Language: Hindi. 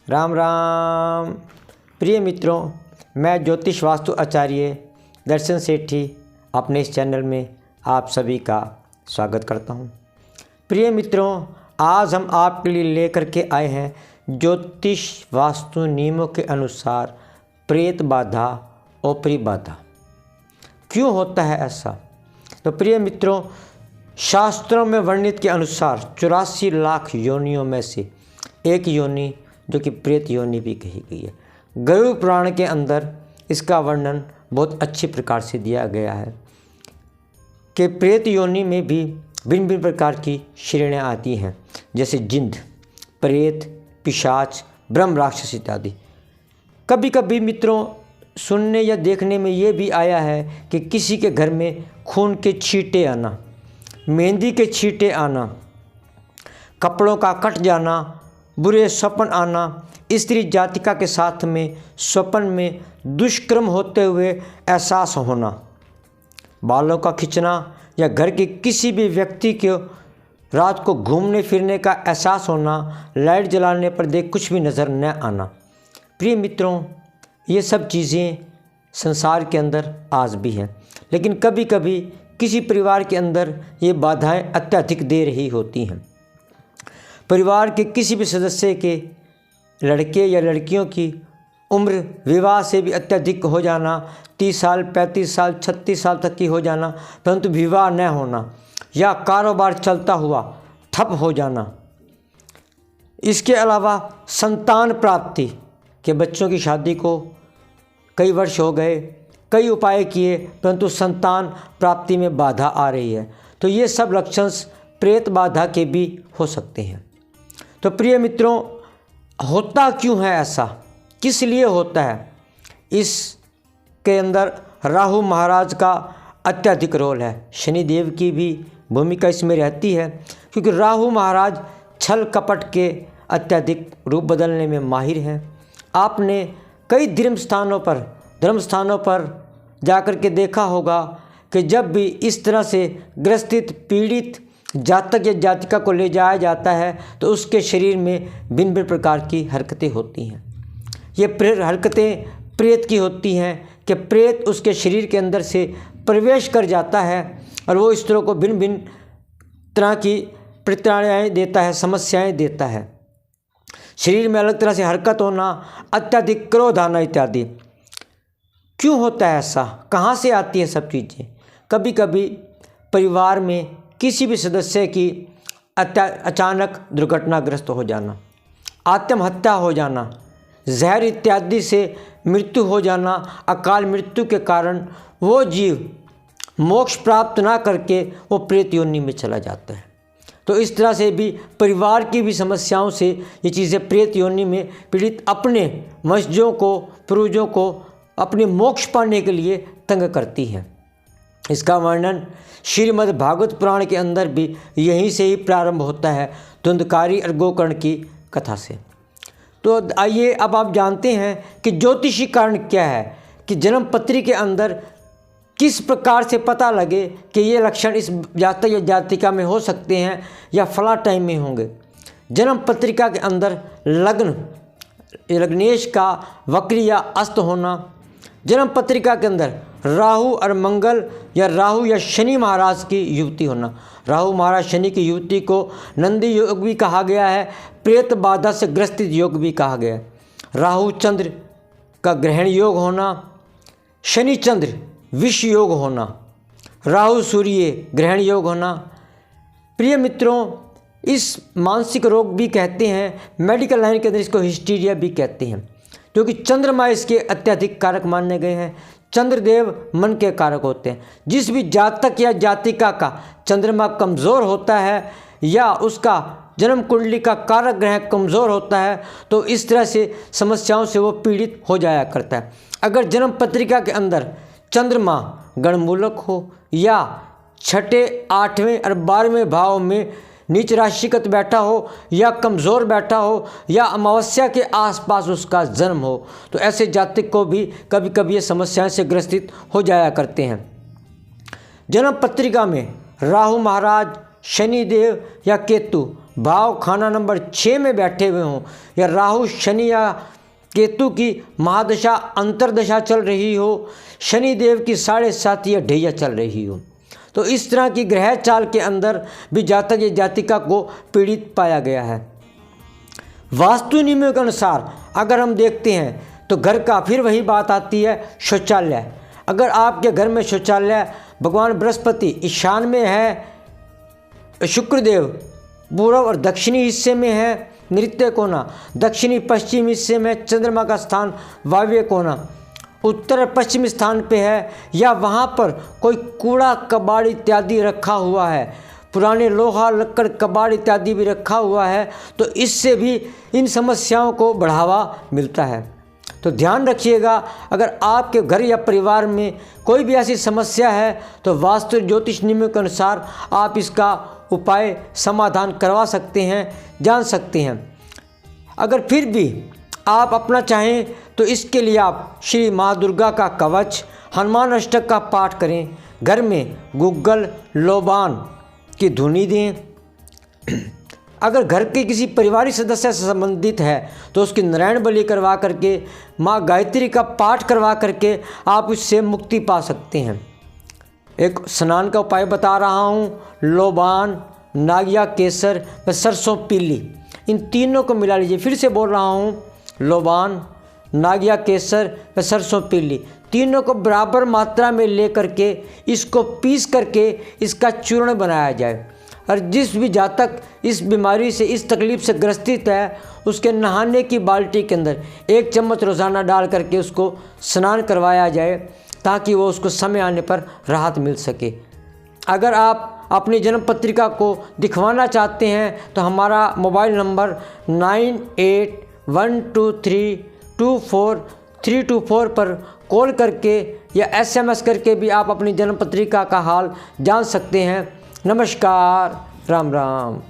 राम राम। प्रिय मित्रों, मैं ज्योतिष वास्तु आचार्य दर्शन सेठी अपने इस चैनल में आप सभी का स्वागत करता हूं। प्रिय मित्रों, आज हम आपके लिए लेकर के आए हैं ज्योतिष वास्तु नियमों के अनुसार प्रेत बाधा ओपरी बाधा क्यों होता है ऐसा। तो प्रिय मित्रों, शास्त्रों में वर्णित के अनुसार 84 लाख योनियों में से एक योनि जो कि प्रेत योनि भी कही गई है। गरुड़ पुराण के अंदर इसका वर्णन बहुत अच्छी प्रकार से दिया गया है कि प्रेत योनि में भी भिन्न भिन्न प्रकार की श्रेणियाँ आती हैं, जैसे जिंद, प्रेत, पिशाच, ब्रह्म राक्षस इत्यादि। कभी कभी मित्रों सुनने या देखने में ये भी आया है कि किसी के घर में खून के छींटे आना, मेहंदी के छींटे आना, कपड़ों का कट जाना, बुरे स्वप्न आना, स्त्री जातिका के साथ में स्वप्न में दुष्कर्म होते हुए एहसास होना, बालों का खींचना या घर के किसी भी व्यक्ति के रात को घूमने फिरने का एहसास होना, लाइट जलाने पर देख कुछ भी नज़र न आना। प्रिय मित्रों, ये सब चीज़ें संसार के अंदर आज भी हैं, लेकिन कभी कभी किसी परिवार के अंदर ये बाधाएं अत्यधिक दे रही होती हैं। परिवार के किसी भी सदस्य के लड़के या लड़कियों की उम्र विवाह से भी अत्यधिक हो जाना, 30 साल, 35 साल, 36 साल तक की हो जाना, परंतु विवाह न होना या कारोबार चलता हुआ ठप हो जाना। इसके अलावा संतान प्राप्ति के बच्चों की शादी को कई वर्ष हो गए, कई उपाय किए, परंतु संतान प्राप्ति में बाधा आ रही है। तो ये सब लक्षण प्रेत बाधा के भी हो सकते हैं। तो प्रिय मित्रों, होता क्यों है ऐसा, किस लिए होता है? इसके अंदर राहु महाराज का अत्यधिक रोल है, शनिदेव की भी भूमिका इसमें रहती है, क्योंकि राहु महाराज छल कपट के अत्यधिक रूप बदलने में माहिर हैं। आपने कई धर्म स्थानों पर जाकर के देखा होगा कि जब भी इस तरह से ग्रसित पीड़ित जातक या जातिका को ले जाया जाता है तो उसके शरीर में भिन्न भिन्न प्रकार की हरकतें होती हैं। ये हरकतें प्रेत की होती हैं कि प्रेत उसके शरीर के अंदर से प्रवेश कर जाता है और वो इस तरह को भिन्न भिन्न तरह की प्रतिक्रियाएँ देता है, समस्याएं देता है। शरीर में अलग तरह से हरकत होना, अत्यधिक क्रोध आना इत्यादि। क्यों होता है ऐसा, कहाँ से आती है सब चीज़ें? कभी कभी परिवार में किसी भी सदस्य की अचानक दुर्घटनाग्रस्त हो जाना, आत्महत्या हो जाना, जहर इत्यादि से मृत्यु हो जाना, अकाल मृत्यु के कारण वो जीव मोक्ष प्राप्त ना करके वो प्रेत योनि में चला जाता है। तो इस तरह से भी परिवार की भी समस्याओं से ये चीज़ें प्रेत योनि में पीड़ित अपने वंशजों को, पूर्वजों को अपने मोक्ष पाने के लिए तंग करती हैं। इसका वर्णन श्रीमद् भागवत पुराण के अंदर भी यहीं से ही प्रारंभ होता है, धुंधकारी और गोकर्ण की कथा से। तो आइए अब आप जानते हैं कि ज्योतिषी कारण क्या है, कि जन्म पत्री के अंदर किस प्रकार से पता लगे कि ये लक्षण इस जातक या जातिका में हो सकते हैं या फला टाइम में होंगे। जन्म पत्रिका के अंदर लग्नेश का वक्री या अस्त होना, जन्म पत्रिका के अंदर राहु और मंगल या राहु या शनि महाराज की युवती होना। राहु महाराज शनि की युवती को नंदी योग भी कहा गया है, प्रेत बाधा से ग्रसित योग भी कहा गया है। राहु चंद्र का ग्रहण योग होना, शनि चंद्र विष योग होना, राहु सूर्य ग्रहण योग होना। प्रिय मित्रों, इस मानसिक रोग भी कहते हैं, मेडिकल लाइन के अंदर इसको हिस्टीरिया भी कहते हैं, क्योंकि चंद्रमा इसके अत्यधिक कारक माने गए हैं। चंद्रदेव मन के कारक होते हैं। जिस भी जातक या जातिका का चंद्रमा कमज़ोर होता है या उसका जन्म कुंडली का कारक ग्रह कमज़ोर होता है तो इस तरह से समस्याओं से वो पीड़ित हो जाया करता है। अगर जन्म पत्रिका के अंदर चंद्रमा गणमूलक हो या छठे, 8वें और 12वें भाव में नीच राशिगत बैठा हो या कमज़ोर बैठा हो या अमावस्या के आसपास उसका जन्म हो, तो ऐसे जातक को भी कभी कभी ये समस्याएं से ग्रसित हो जाया करते हैं। जन्म पत्रिका में राहु महाराज, शनिदेव या केतु भाव खाना नंबर 6 में बैठे हुए हों, या राहु शनि या केतु की महादशा अंतरदशा चल रही हो, शनिदेव की 7.5 या ढैया चल रही हो, तो इस तरह की ग्रह चाल के अंदर भी जातक या जातिका को पीड़ित पाया गया है। वास्तु नियमों के अनुसार अगर हम देखते हैं तो घर का फिर वही बात आती है, शौचालय। अगर आपके घर में शौचालय भगवान बृहस्पति ईशान में है, शुक्रदेव पूर्व और दक्षिणी हिस्से में है, नृत्य कोना दक्षिणी पश्चिम हिस्से में, चंद्रमा का स्थान वायव्य कोना उत्तर पश्चिम स्थान पे है, या वहाँ पर कोई कूड़ा कबाड़ इत्यादि रखा हुआ है, पुराने लोहा लक्कड़ कबाड़ इत्यादि भी रखा हुआ है, तो इससे भी इन समस्याओं को बढ़ावा मिलता है। तो ध्यान रखिएगा, अगर आपके घर या परिवार में कोई भी ऐसी समस्या है तो वास्तु ज्योतिष नियमों के अनुसार आप इसका उपाय समाधान करवा सकते हैं, जान सकते हैं। अगर फिर भी आप अपना चाहें तो इसके लिए आप श्री माँ दुर्गा का कवच, हनुमान अष्टक का पाठ करें, घर में गुग्गल लोबान की धुनी दें। अगर घर के किसी पारिवारिक सदस्य से संबंधित है तो उसकी नारायण बलि करवा करके, माँ गायत्री का पाठ करवा करके आप इससे मुक्ति पा सकते हैं। एक स्नान का उपाय बता रहा हूँ, लोबान, नागिया केसर व सरसों पीली, इन तीनों को मिला लीजिए। फिर से बोल रहा हूँ, लोबान, नागिया केसर व सरसों पीली, तीनों को बराबर मात्रा में ले करके इसको पीस करके इसका चूर्ण बनाया जाए। और जिस भी जातक इस बीमारी से, इस तकलीफ़ से ग्रसित है, उसके नहाने की बाल्टी के अंदर 1 चम्मच रोज़ाना डाल करके उसको स्नान करवाया जाए, ताकि वो उसको समय आने पर राहत मिल सके। अगर आप अपनी जन्म पत्रिका को दिखवाना चाहते हैं तो हमारा मोबाइल नंबर 9812324324 पर कॉल करके या SMS करके भी आप अपनी जन्म पत्रिका का हाल जान सकते हैं। नमस्कार, राम राम।